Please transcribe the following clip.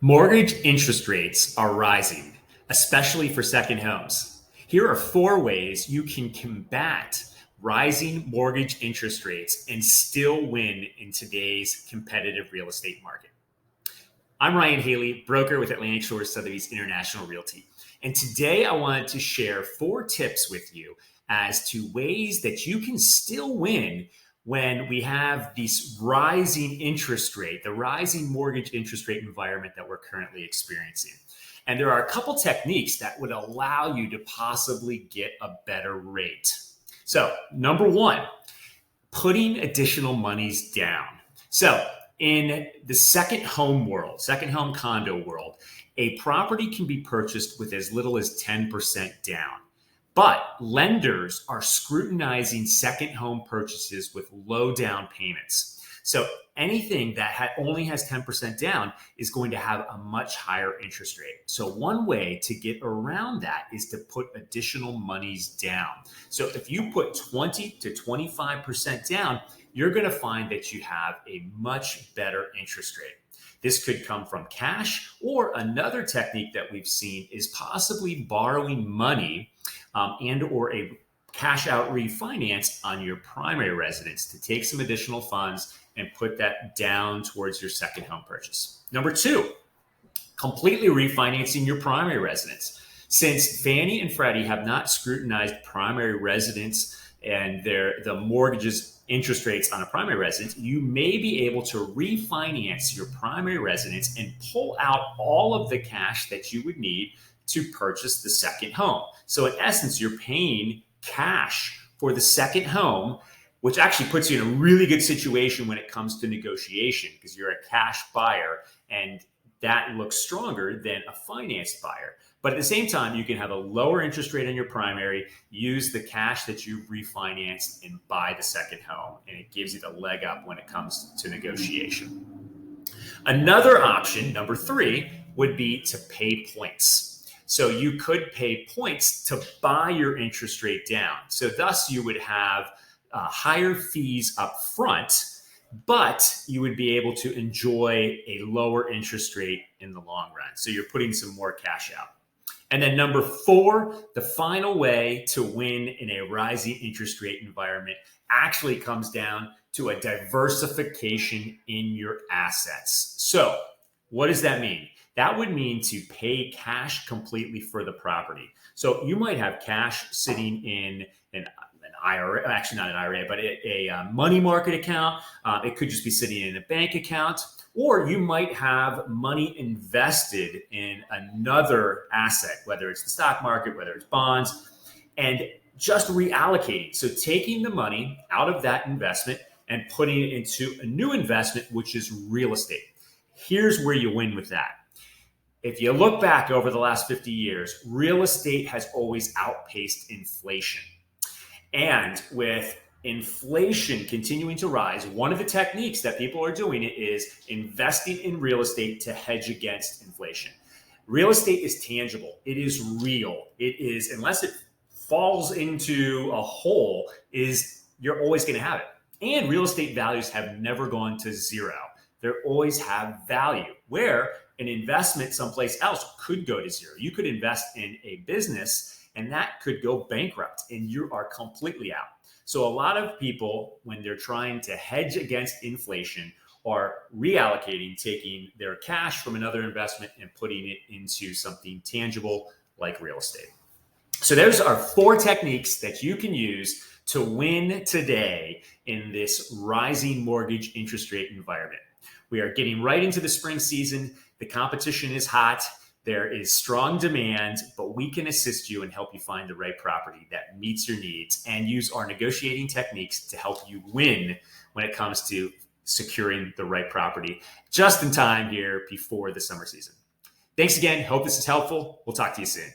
Mortgage interest rates are rising, especially for second homes. Here are 4 ways you can combat rising mortgage interest rates and still win in today's competitive real estate market. I'm Ryan Haley, broker with Atlantic Shores Sotheby's International Realty. And today I wanted to share 4 tips with you as to ways that you can still win when we have this rising interest rate, the rising mortgage interest rate environment that we're currently experiencing. And there are a couple techniques that would allow you to possibly get a better rate. So, number 1, putting additional monies down. So, in the second home world, second home condo world, a property can be purchased with as little as 10% down. But lenders are scrutinizing second home purchases with low down payments. So anything that only has 10% down is going to have a much higher interest rate. So one way to get around that is to put additional monies down. So if you put 20 to 25% down, you're going to find that you have a much better interest rate. This could come from cash, or another technique that we've seen is possibly borrowing money and or a cash out refinance on your primary residence to take some additional funds and put that down towards your second home purchase. Number 2, completely refinancing your primary residence. Since Fannie and Freddie have not scrutinized primary residence and the mortgages interest rates on a primary residence, you may be able to refinance your primary residence and pull out all of the cash that you would need to purchase the second home. So in essence, you're paying cash for the second home, which actually puts you in a really good situation when it comes to negotiation, because you're a cash buyer and that looks stronger than a financed buyer. But at the same time, you can have a lower interest rate on your primary, use the cash that you've refinanced and buy the second home. And it gives you the leg up when it comes to negotiation. Another option, number 3, would be to pay points. So you could pay points to buy your interest rate down. So thus you would have higher fees up front, but you would be able to enjoy a lower interest rate in the long run. So you're putting some more cash out. And then number 4, the final way to win in a rising interest rate environment actually comes down to a diversification in your assets. So what does that mean? That would mean to pay cash completely for the property. So you might have cash sitting in an IRA, actually not an IRA, but a money market account. It could just be sitting in a bank account, or you might have money invested in another asset, whether it's the stock market, whether it's bonds, and just reallocating. So taking the money out of that investment and putting it into a new investment, which is real estate. Here's where you win with that. If you look back over the last 50 years, real estate has always outpaced inflation. And with inflation continuing to rise, one of the techniques that people are doing is investing in real estate to hedge against inflation. Real estate is tangible. It is real. It is, unless it falls into a hole, you're always going to have it. And real estate values have never gone to zero. They always have value, where an investment someplace else could go to zero. You could invest in a business and that could go bankrupt and you are completely out. So a lot of people, when they're trying to hedge against inflation, are reallocating, taking their cash from another investment and putting it into something tangible like real estate. So those are 4 techniques that you can use to win today in this rising mortgage interest rate environment. We are getting right into the spring season. The competition is hot. There is strong demand, but we can assist you and help you find the right property that meets your needs and use our negotiating techniques to help you win when it comes to securing the right property just in time here before the summer season. Thanks again. Hope this is helpful. We'll talk to you soon.